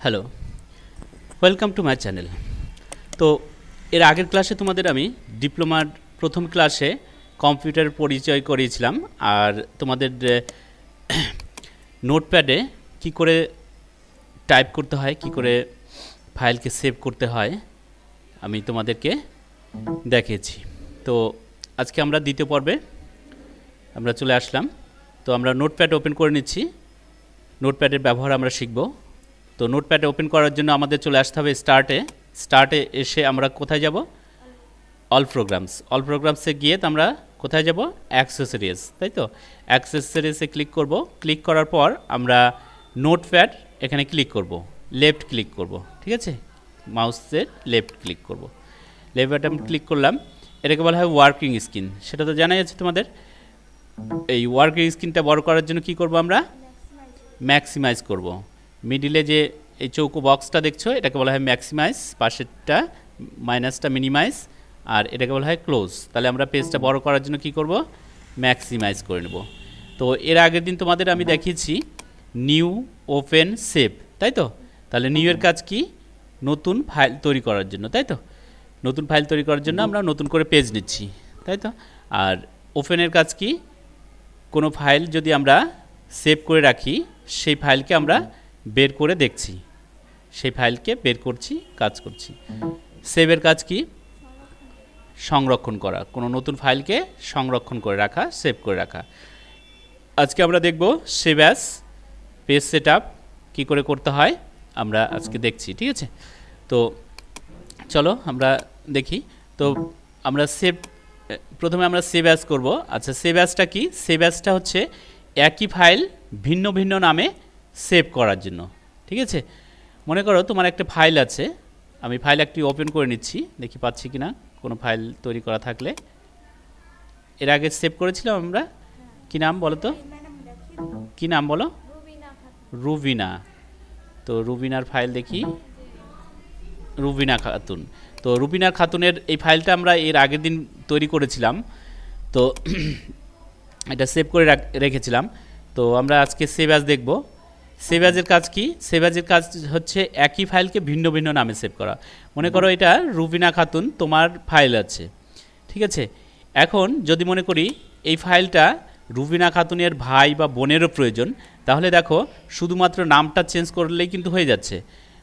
Hello, welcome to my channel. তো এর আগের ক্লাসে তোমাদের আমি ডিপ্লোমার প্রথম ক্লাসে কম্পিউটারের পরিচয় করিয়েছিলাম, আর তোমাদের নোটপ্যাডে কি করে টাইপ করতে হয়, কি করে ফাইলকে সেভ করতে হয় আমি তোমাদেরকে দেখিয়েছি। তো আজকে আমরা দ্বিতীয় পর্বে আমরা চলে আসলাম। তো আমরা নোটপ্যাড ওপেন করে নিচ্ছি, নোটপ্যাডের ব্যবহার আমরা শিখব। তো নোটপ্যাড ওপেন করার জন্য আমাদের চলে আসতে হবে স্টার্টে এসে আমরা কোথায় যাব? অল প্রোগ্রামসে গিয়ে তো আমরা কোথায় যাব? অ্যাক্সেসরিজ, তাই তো? অ্যাক্সেসরিজে ক্লিক করব। ক্লিক করার পর আমরা নোটপ্যাড এখানে ক্লিক করব, লেফট ক্লিক করব, ঠিক আছে? মাউসের লেফট ক্লিক করব, লেফট বাটন ক্লিক করলাম। এটাকে বলা হয় ওয়ার্কিং স্ক্রিন, সেটা তো জানাই আছে তোমাদের। এই ওয়ার্কিং স্ক্রিনটা বড় করার জন্য কি করব? আমরা ম্যাক্সিমাইজ করব। মিডিলে যে এই চৌকো বক্সটা দেখছো, এটাকে বলা হয় ম্যাক্সিমাইজ, পাশেরটা মাইনাসটা মিনিমাইজ, আর এটাকে বলা হয় ক্লোজ। তাহলে আমরা পেজটা বড় করার জন্য কি করব? ম্যাক্সিমাইজ করে নেব। তো এর আগের দিন তোমাদের আমি দেখিয়েছি নিউ, ওপেন, সেভ, তাই তো? তাহলে নিউ এর কাজ কি? নতুন ফাইল তৈরি করার জন্য, তাই তো? নতুন ফাইল তৈরি করার জন্য আমরা নতুন করে পেজ নিচ্ছি, তাই তো? আর ওপেনের কাজ কি? কোনো ফাইল যদি আমরা সেভ করে রাখি, সেই ফাইলকে আমরা বের করে দেখছি, সেই ফাইলকে বের করছি, কাজ করছি। সেভের কাজ কি? সংরক্ষণ করা, কোনো নতুন ফাইলকে সংরক্ষণ করে রাখা, সেভ করে রাখা। আজকে আমরা দেখব সেভ অ্যাজ পেজ সেটআপ কী করে করতে হয়, আমরা আজকে দেখছি, ঠিক আছে? তো চলো আমরা দেখি। তো আমরা প্রথমে আমরা সেভ অ্যাজ করব। আচ্ছা, সেভ অ্যাজটা কি? সেভ অ্যাজটা হচ্ছে একই ফাইল ভিন্ন ভিন্ন নামে সেভ করার জন্য, ঠিক আছে? মনে করো তোমার একটা ফাইল আছে, আমি ফাইল একটি ওপেন করে নিচ্ছি, দেখি পাচ্ছি কিনা কোনো ফাইল তৈরি করা থাকলে। এর আগে সেভ করেছিলাম আমরা, কি নাম বলো তো? কি নাম বলো? রুবিনা। তো রুবিনার ফাইল দেখি, রুবিনা খাতুন। তো রুবিনা খাতুনের এই ফাইলটা আমরা এর আগের দিন তৈরি করেছিলাম, তো এটা সেভ করে রেখেছিলাম। তো আমরা আজকে সেভ অ্যাজ দেখব। সেভ অ্যাজের কাজ কি? সেভ অ্যাজের কাজ হচ্ছে একই ফাইলকে ভিন্ন ভিন্ন নামে সেভ করা। মনে করো এটা রুবিনা খাতুন তোমার ফাইল আছে, ঠিক আছে? এখন যদি মনে করি এই ফাইলটা রুবিনা খাতুনের ভাই বা বোনেরও প্রয়োজন, তাহলে দেখো শুধুমাত্র নামটা চেঞ্জ করলেই কিন্তু হয়ে যাচ্ছে,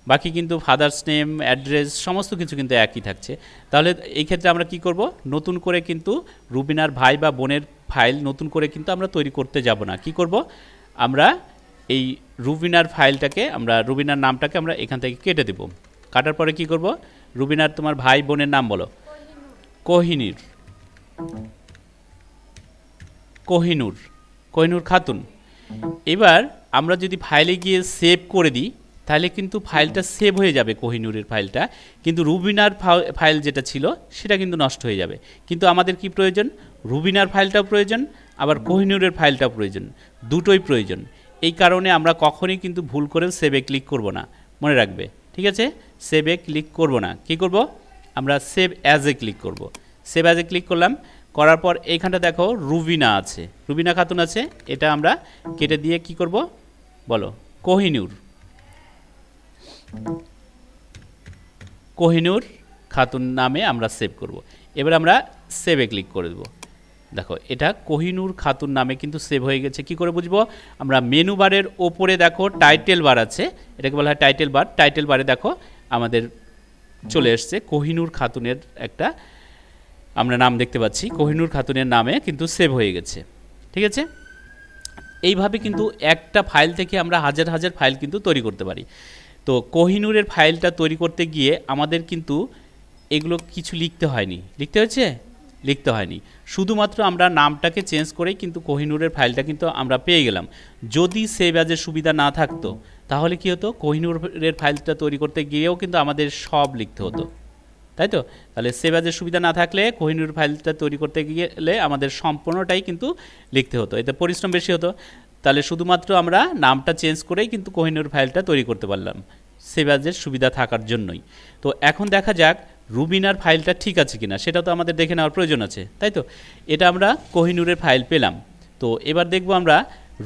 বাকি কিন্তু ফাদার্স নেম, অ্যাড্রেস সমস্ত কিছু কিন্তু একই থাকছে। তাহলে এই ক্ষেত্রে আমরা কি করব? নতুন করে কিন্তু রুবিনার ভাই বা বোনের ফাইল নতুন করে কিন্তু আমরা তৈরি করতে যাব না। কি করব? আমরা এই রুবিনার ফাইলটাকে, আমরা রুবিনার নামটাকে আমরা এখান থেকে কেটে দেব। কাটার পরে কি করব? রুবিনার তোমার ভাই বোনের নাম বলো। কোহিনুর খাতুন। এবার আমরা যদি ফাইলে গিয়ে সেভ করে দিই, তাহলে কিন্তু ফাইলটা সেভ হয়ে যাবে, কোহিনুরের ফাইলটা, কিন্তু রুবিনার ফাইল যেটা ছিল সেটা কিন্তু নষ্ট হয়ে যাবে। কিন্তু আমাদের কি প্রয়োজন? রুবিনার ফাইলটাও প্রয়োজন, আবার কোহিনুরের ফাইলটাও প্রয়োজন, দুটোই প্রয়োজন। এই কারণে আমরা কখনই কিন্তু ভুল করে সেভে ক্লিক করব না, মনে রাখবে, ঠিক আছে? সেভে ক্লিক করব না, কি করব? আমরা সেভ অ্যাজে ক্লিক করব। সেভ অ্যাজে ক্লিক করলাম, করার পর এইখানটা দেখো রুবিনা আছে, রুবিনা খাতুন আছে, এটা আমরা কেটে দিয়ে কি করব বলো? কোহিনুর খাতুন নামে আমরা সেভ করব। এবার আমরা সেভে ক্লিক করে দেব। দেখো এটা কোহিনুর খাতুন নামে কিন্তু সেভ হয়ে গেছে। কি করে বুঝবো? আমরা মেনু বারের ওপরে দেখো টাইটেল বার আছে, এটাকে বলা হয় টাইটেল বার। টাইটেল বারে দেখো আমাদের চলে এসছে কোহিনুর খাতুনের একটা আমরা নাম দেখতে পাচ্ছি, কোহিনুর খাতুনের নামে কিন্তু সেভ হয়ে গেছে, ঠিক আছে? এইভাবে কিন্তু একটা ফাইল থেকে আমরা হাজার হাজার ফাইল কিন্তু তৈরি করতে পারি। তো কোহিনুরের ফাইলটা তৈরি করতে গিয়ে আমাদের কিন্তু এগুলো কিছু লিখতে হয়নি, লিখতে হয়নি, শুধুমাত্র আমরা নামটাকে চেঞ্জ করেই কিন্তু কোহিনুরের ফাইলটা কিন্তু আমরা পেয়ে গেলাম। যদি সেভ অ্যাজের সুবিধা না থাকতো, তাহলে কি হতো? কোহিনুরের ফাইলটা তৈরি করতে গিয়েও কিন্তু আমাদের সব লিখতে হতো, তাই তো? তাহলে সেভ অ্যাজের সুবিধা না থাকলে কোহিনুর ফাইলটা তৈরি করতে গেলে আমাদের সম্পূর্ণটাই কিন্তু লিখতে হতো, এতে পরিশ্রম বেশি হতো। তাহলে শুধুমাত্র আমরা নামটা চেঞ্জ করেই কিন্তু কোহিনুর ফাইলটা তৈরি করতে পারলাম, সেভ অ্যাজের সুবিধা থাকার জন্যই। তো এখন দেখা যাক রুবিনার ফাইলটা ঠিক আছে কিনা, সেটা তো আমাদের দেখে নেওয়ার প্রয়োজন আছে, তাই তো? এটা আমরা কোহিনুরের ফাইল পেলাম। তো এবার দেখব আমরা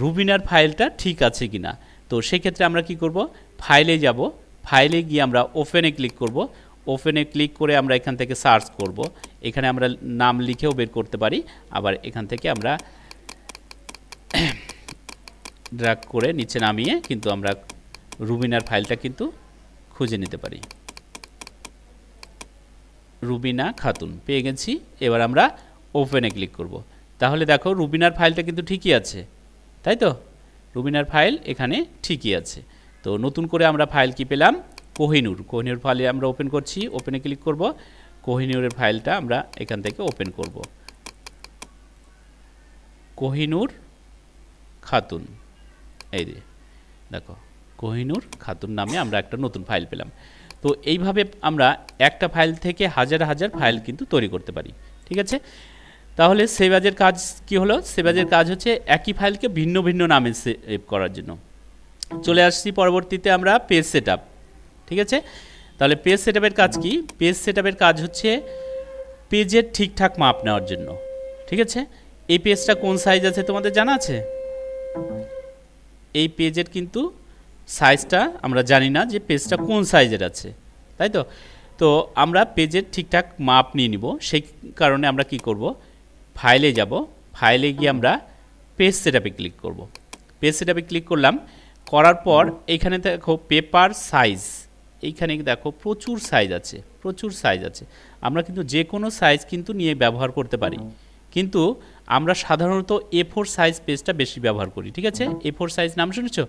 রুবিনার ফাইলটা ঠিক আছে কিনা। তো সেক্ষেত্রে আমরা কি করব? ফাইলে যাব, ফাইলে গিয়ে আমরা ওপেনে ক্লিক করব। ওপেনে ক্লিক করে আমরা এখান থেকে সার্চ করব। এখানে আমরা নাম লিখেও বের করতে পারি, আবার এখান থেকে আমরা ড্র্যাগ করে নিচে নামিয়ে কিন্তু আমরা রুবিনার ফাইলটা কিন্তু খুঁজে নিতে পারি। রুবিনা খাতুন পেয়ে গেছি। এবার আমরা ওপেনে ক্লিক করব। তাহলে দেখো রুবিনার ফাইলটা কিন্তু ঠিকই আছে, তাই তো? রুবিনার ফাইল এখানে ঠিকই আছে। তো নতুন করে আমরা ফাইল কি পেলাম? কোহিনুর। কোহিনুর ফাইলে আমরা ওপেন করছি, ওপেনে ক্লিক করব। কোহিনুরের ফাইলটা আমরা এখান থেকে ওপেন করব। কোহিনুর খাতুন, এই যে দেখো কোহিনুর খাতুন নামে আমরা একটা নতুন ফাইল পেলাম। তো এইভাবে আমরা একটা ফাইল থেকে হাজার হাজার ফাইল কিন্তু তৈরি করতে পারি, ঠিক আছে? তাহলে সেভাজের কাজ কি হলো? সেভাজের কাজ হচ্ছে একই ফাইলকে ভিন্ন ভিন্ন নামে সেভ করার জন্য। চলে আসছি পরবর্তীতে আমরা পেজ সেটআপ, ঠিক আছে? তাহলে পেজ সেটআপের কাজ কি? পেজ সেটআপের কাজ হচ্ছে পেজের ঠিকঠাক মাপ নেওয়ার জন্য, ঠিক আছে? এই পেজটা কোন সাইজ আছে তোমাদের জানা আছে? এই পেজের কিন্তু সাইজটা আমরা জানি না যে পেজটা কোন সাইজের আছে, তাই তো? তো আমরা পেজের ঠিকঠাক মাপ নিয়ে নিব। সেই কারণে আমরা কি করব? ফাইলে যাব, ফাইলে গিয়ে আমরা পেজ সেটআপে ক্লিক করব। পেজ সেটআপে ক্লিক করলাম, করার পর এইখানে দেখো পেপার সাইজ, এইখানে দেখো প্রচুর সাইজ আছে, প্রচুর সাইজ আছে। আমরা কিন্তু যে কোনো সাইজ কিন্তু নিয়ে ব্যবহার করতে পারি, কিন্তু আমরা সাধারণত A4 সাইজ পেজটা বেশি ব্যবহার করি, ঠিক আছে? A4 সাইজ নাম শুনেছো?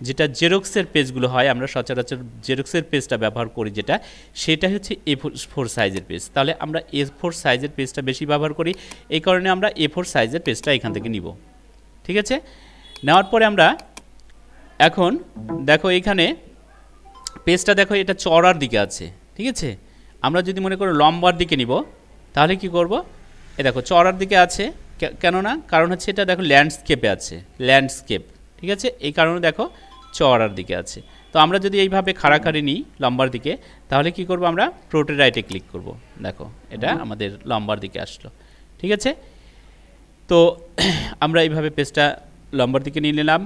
যেটা জেরক্সের পেজগুলো হয়, আমরা সচরাচর জেরক্সের পেজটা ব্যবহার করি, যেটা সেটা হচ্ছে A4 সাইজের পেজ। তাহলে আমরা A4 সাইজের পেজটা বেশি ব্যবহার করি, এই কারণে আমরা A4 সাইজের পেজটা এখান থেকে নিব, ঠিক আছে? নেওয়ার পরে আমরা এখন দেখো এখানে পেজটা দেখো এটা চড়ার দিকে আছে, ঠিক আছে? আমরা যদি মনে করো লম্বার দিকে নিব, তাহলে কি করব? এ দেখো চড়ার দিকে আছে, কেন না? কারণ হচ্ছে এটা দেখো ল্যান্ডস্কেপে আছে, ল্যান্ডস্কেপ, ঠিক আছে? এই কারণে দেখো চড়ার দিকে আছে। তো আমরা যদি এইভাবে খাড়াখাড়ি নিই লম্বার দিকে, তাহলে কি করব? আমরা প্রোটে রাইটে ক্লিক করব। দেখো এটা আমাদের লম্বার দিকে আসলো, ঠিক আছে? তো আমরা এইভাবে পেজটা লম্বার দিকে নিয়ে নিলাম।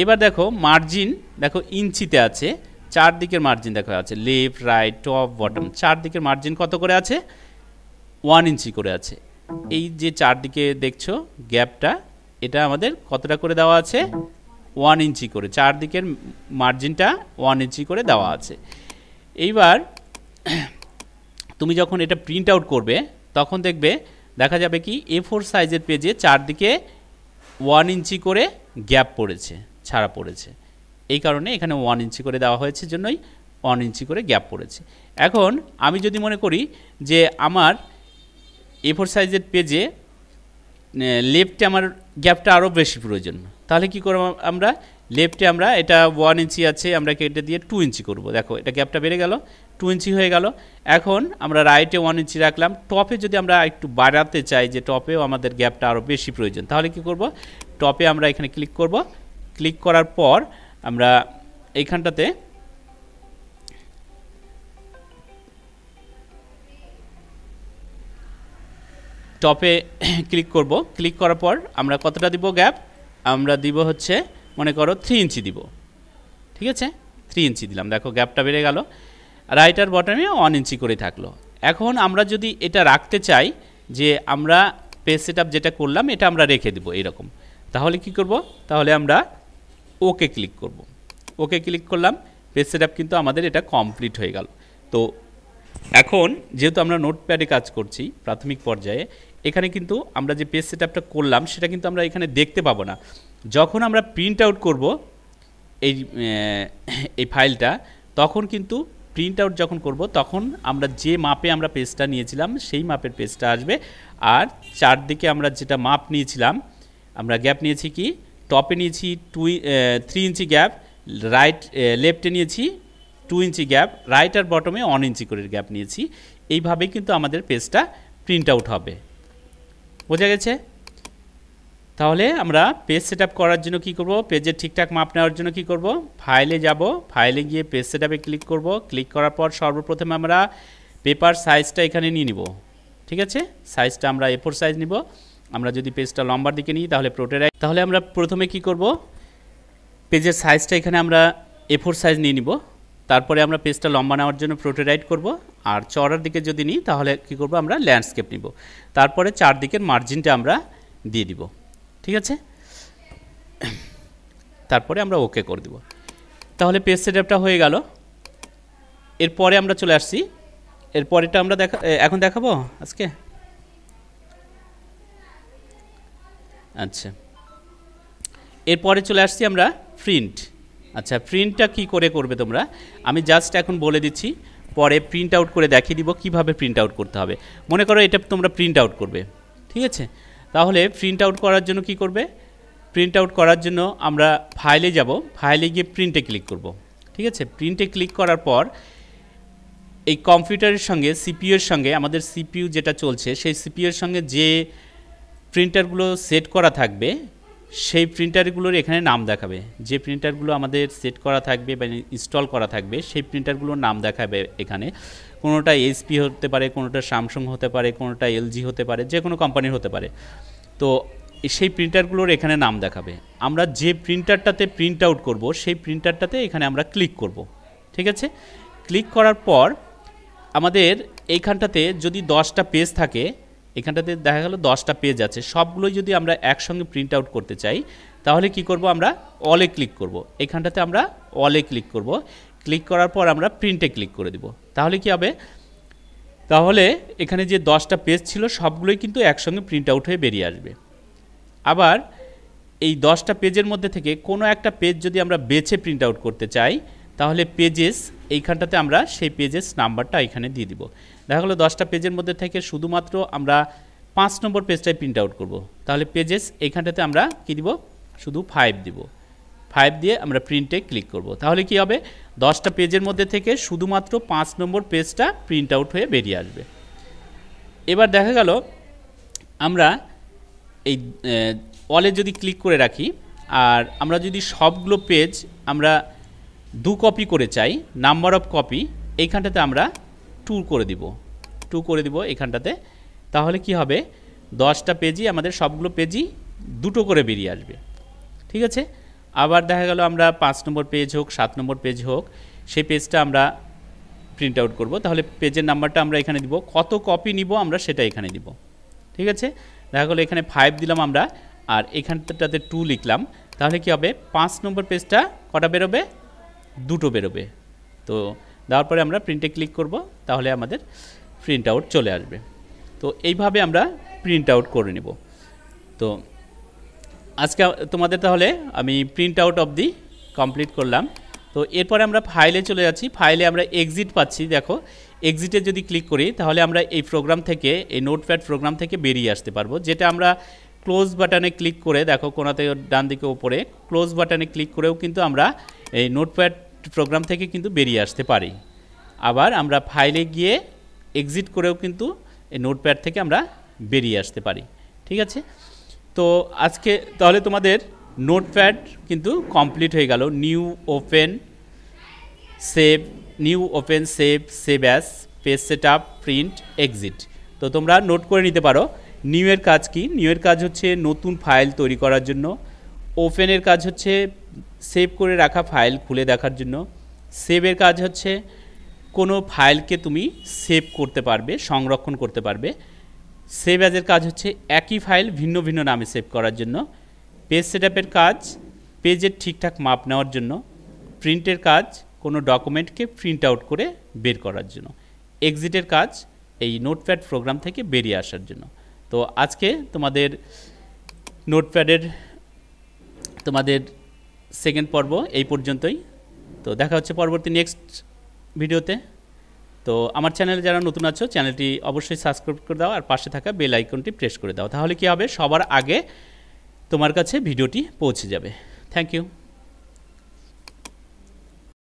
এবার দেখো মার্জিন, দেখো ইঞ্চিতে আছে, চারদিকের মার্জিন দেখো আছে, লেফট রাইট টপ বটম, চারদিকের মার্জিন কত করে আছে? 1 ইঞ্চি করে আছে। এই যে চারদিকে দেখছো গ্যাপটা, এটা আমাদের কতটা করে দেওয়া আছে? 1 ইঞ্চি করে, চারদিকের মার্জিনটা 1 ইঞ্চি করে দেওয়া আছে। এইবার তুমি যখন এটা প্রিন্ট আউট করবে, তখন দেখবে দেখা যাবে কি A4 সাইজের পেজে চারদিকে 1 ইঞ্চি করে গ্যাপ পড়েছে, ছাড়া পড়েছে। এই কারণে এখানে 1 ইঞ্চি করে দেওয়া হয়েছে, জন্যই 1 ইঞ্চি করে গ্যাপ পড়েছে। এখন আমি যদি মনে করি যে আমার A4 সাইজের পেজে লেফটে আমার গ্যাপটা আরও বেশি প্রয়োজন, তাহলে কি করব? আমরা লেফটে আমরা এটা 1 ইঞ্চি আছে, আমরা কেটে দিয়ে 2 ইঞ্চি করব। দেখো এটা গ্যাপটা বেড়ে গেল, 2 ইঞ্চি হয়ে গেল। এখন আমরা রাইটে 1 ইঞ্চি রাখলাম। টপে যদি আমরা একটু বাড়াতে চাই, যে টপেও আমাদের গ্যাপটা আরও বেশি প্রয়োজন, তাহলে কি করব? টপে আমরা এখানে ক্লিক করব। ক্লিক করার পর আমরা এইখানটাতে টপে ক্লিক করব। ক্লিক করার পর আমরা কতটা দিব গ্যাপ? আমরা দিব হচ্ছে মনে করো 3 ইঞ্চি দিব, ঠিক আছে? 3 ইঞ্চি দিলাম, দেখো গ্যাপটা বেড়ে গেল। রাইট আর বটমে 1 ইঞ্চি করে থাকলো। এখন আমরা যদি এটা রাখতে চাই, যে আমরা পেজ সেটআপ যেটা করলাম এটা আমরা রেখে দেব এরকম, তাহলে কি করব? তাহলে আমরা ওকে ক্লিক করব। ওকে ক্লিক করলাম, পেজ সেটআপ কিন্তু আমাদের এটা কমপ্লিট হয়ে গেল। তো এখন যেহেতু আমরা নোটপ্যাডে কাজ করছি প্রাথমিক পর্যায়ে, এখানে কিন্তু আমরা যে পেজ সেটআপটা করলাম সেটা কিন্তু আমরা এখানে দেখতে পাবো না। যখন আমরা প্রিন্ট আউট করব এই ফাইলটা, তখন কিন্তু প্রিন্ট আউট যখন করব, তখন আমরা যে মাপে আমরা পেজটা নিয়েছিলাম সেই মাপের পেজটা আসবে। আর চারদিকে আমরা যেটা মাপ নিয়েছিলাম, আমরা গ্যাপ নিয়েছি কি? টপে নিয়েছি 3 ইঞ্চি গ্যাপ, রাইট লেফটে নিয়েছি 2 ইঞ্চি গ্যাপ, রাইট আর বটমে 1 ইঞ্চি করে গ্যাপ নিয়েছি। এইভাবেই কিন্তু আমাদের পেজটা প্রিন্ট আউট হবে। বোঝা গেছে? তাহলে আমরা পেজ সেটআপ করার জন্য কি করব? পেজের ঠিকঠাক মাপ নেওয়ার জন্য কি করব? ফাইলে যাব, ফাইলে গিয়ে পেজ সেটআপে ক্লিক করব। ক্লিক করার পর সর্বপ্রথমে আমরা পেপার সাইজটা এখানে নিয়ে নিব, ঠিক আছে? সাইজটা আমরা A4 সাইজ নিব। আমরা যদি পেজটা লম্বার দিকে নিই, তাহলে প্রোটে রাইট, তাহলে আমরা প্রথমে কি করব? পেজের সাইজটা এখানে আমরা A4 সাইজ নিয়ে নিব। তারপরে আমরা পেজটা লম্বা নেওয়ার জন্য প্রোটোরাইট করব, আর চওড়ার দিকে যদি নিই তাহলে কি করব, আমরা ল্যান্ডস্কেপ নিব। তারপরে চারদিকের মার্জিনটা আমরা দিয়ে দিব, ঠিক আছে। তারপরে আমরা ওকে করে দিব। তাহলে পেজ সেটআপটা হয়ে গেল। এরপরে আমরা চলে আসছি, এরপরেটা আমরা এখন দেখাবো আজকে। আচ্ছা, এরপরে চলে আসছি আমরা প্রিন্ট। আচ্ছা, প্রিন্টটা কি করে করবে তোমরা, আমি জাস্ট এখন বলে দিচ্ছি, পরে প্রিন্ট আউট করে দেখিয়ে দিব কিভাবে প্রিন্ট আউট করতে হবে। মনে করো এটা তোমরা প্রিন্ট আউট করবে, ঠিক আছে। তাহলে প্রিন্ট আউট করার জন্য কি করবে, প্রিন্ট আউট করার জন্য আমরা ফাইলে যাব, ফাইলে গিয়ে প্রিন্টে ক্লিক করব, ঠিক আছে। প্রিন্টে ক্লিক করার পর এই কম্পিউটারের সঙ্গে সিপিইউ এর সঙ্গে, আমাদের সিপিইউ যেটা চলছে সেই সিপিইউ এর সঙ্গে যে প্রিন্টারগুলো সেট করা থাকবে সেই প্রিন্টারগুলোর এখানে নাম দেখাবে। যে প্রিন্টারগুলো আমাদের সেট করা থাকবে বা ইনস্টল করা থাকবে সেই প্রিন্টারগুলোর নাম দেখাবে এখানে। কোনোটা এইচপি হতে পারে, কোনোটা স্যামসাং হতে পারে, কোনোটা এলজি হতে পারে, যে কোনো কোম্পানির হতে পারে। তো সেই প্রিন্টারগুলোর এখানে নাম দেখাবে। আমরা যে প্রিন্টারটাতে প্রিন্ট আউট করব সেই প্রিন্টারটাতে এখানে আমরা ক্লিক করব, ঠিক আছে। ক্লিক করার পর আমাদের এইখানটাতে যদি 10টা পেজ থাকে, এখানটাতে দেখা গেল 10টা পেজ আছে, সবগুলোই যদি আমরা একসঙ্গে প্রিন্ট আউট করতে চাই তাহলে কি করব, আমরা অলে ক্লিক করব। এখানটাতে আমরা অলে ক্লিক করব। ক্লিক করার পর আমরা প্রিন্টে ক্লিক করে দেব। তাহলে কি হবে, তাহলে এখানে যে 10টা পেজ ছিল সবগুলোই কিন্তু একসঙ্গে প্রিন্ট আউট হয়ে বেরিয়ে আসবে। আবার এই 10টা পেজের মধ্যে থেকে কোনো একটা পেজ যদি আমরা বেছে প্রিন্ট আউট করতে চাই তাহলে পেজেস এইখানটাতে আমরা সেই পেজেস নাম্বারটা এখানে দিয়ে দিব। দেখা গেলো 10টা পেজের মধ্যে থেকে শুধুমাত্র আমরা 5 নম্বর পেজটাই প্রিন্ট আউট করব, তাহলে পেজেস এইখানটাতে আমরা কি দিব, শুধু 5 দিব। 5 দিয়ে আমরা প্রিন্টে ক্লিক করব। তাহলে কি হবে, 10টা পেজের মধ্যে থেকে শুধুমাত্র 5 নম্বর পেজটা প্রিন্ট আউট হয়ে বেরিয়ে আসবে। এবার দেখা গেল আমরা এই অলে যদি ক্লিক করে রাখি, আর আমরা যদি সবগুলো পেজ আমরা 2 কপি করে চাই, নাম্বার অফ কপি এইখানটাতে আমরা 2 করে দিব, 2 করে দিব এখানটাতে। তাহলে কি হবে, 10টা পেজই আমাদের সবগুলো পেজই 2টো করে বেরিয়ে আসবে, ঠিক আছে। আবার দেখা গেল আমরা 5 নম্বর পেজ হোক 7 নম্বর পেজ হোক সেই পেজটা আমরা প্রিন্ট আউট করব, তাহলে পেজের নাম্বারটা আমরা এখানে দিব, কত কপি নিব আমরা সেটা এখানে দিব, ঠিক আছে। দেখা গেলো এখানে 5 দিলাম আমরা, আর এখানটাতে 2 লিখলাম। তাহলে কি হবে, 5 নম্বর পেজটা কটা বেরোবে, 2টো বেরোবে। তো দেওয়ার পরে আমরা প্রিন্টে ক্লিক করব, তাহলে আমাদের প্রিন্ট আউট চলে আসবে। তো এইভাবে আমরা প্রিন্ট আউট করে নেব। তো আজকে তোমাদের তাহলে আমি print out of the complete করলাম। তো এরপরে আমরা ফাইলে চলে যাচ্ছি। ফাইলে আমরা এক্সিট পাচ্ছি, দেখো এক্সিটে যদি ক্লিক করি তাহলে আমরা এই প্রোগ্রাম থেকে, এই নোটপ্যাড প্রোগ্রাম থেকে বেরিয়ে আসতে পারবো। যেটা আমরা ক্লোজ বাটনে ক্লিক করে, দেখো কোনাতে ডান দিকে উপরে ক্লোজ বাটনে ক্লিক করেও কিন্তু আমরা এই নোটপ্যাড প্রোগ্রাম থেকে কিন্তু বেরিয়ে আসতে পারি। আবার আমরা ফাইলে গিয়ে এক্সিট করেও কিন্তু এই নোটপ্যাড থেকে আমরা বেরিয়ে আসতে পারি, ঠিক আছে। তো আজকে তাহলে তোমাদের নোটপ্যাড কিন্তু কমপ্লিট হয়ে গেল। New open save, new open save, save as, page setup, print, exit. তো তোমরা নোট করে নিতে পারো। নিউ এর কাজ কি, নিউ এর কাজ হচ্ছে নতুন ফাইল তৈরি করার জন্য। ওপেনের কাজ হচ্ছে সেভ করে রাখা ফাইল খুলে দেখার জন্য। সেভের কাজ হচ্ছে কোনো ফাইলকে তুমি সেভ করতে পারবে, সংরক্ষণ করতে পারবে। সেভ অ্যাজের কাজ হচ্ছে একই ফাইল ভিন্ন ভিন্ন নামে সেভ করার জন্য। পেজ সেটআপের কাজ পেজের ঠিকঠাক মাপ নেওয়ার জন্য। প্রিন্টের কাজ কোনো ডকুমেন্টকে প্রিন্ট আউট করে বের করার জন্য। এক্সিটের কাজ এই নোটপ্যাড প্রোগ্রাম থেকে বেরিয়ে আসার জন্য। তো আজকে তোমাদের নোটপ্যাডের তোমাদের সেকেন্ড পর্ব এই পর্যন্তই। তো দেখা হচ্ছে পরবর্তী নেক্সট ভিডিওতে। তো আমার চ্যানেলে যারা নতুন আছো চ্যানেলটি অবশ্যই সাবস্ক্রাইব করে দাও, আর পাশে থাকা বেল আইকনটি প্রেস করে দাও। তাহলে কি হবে, সবার আগে তোমার কাছে ভিডিওটি পৌঁছে যাবে। Thank you.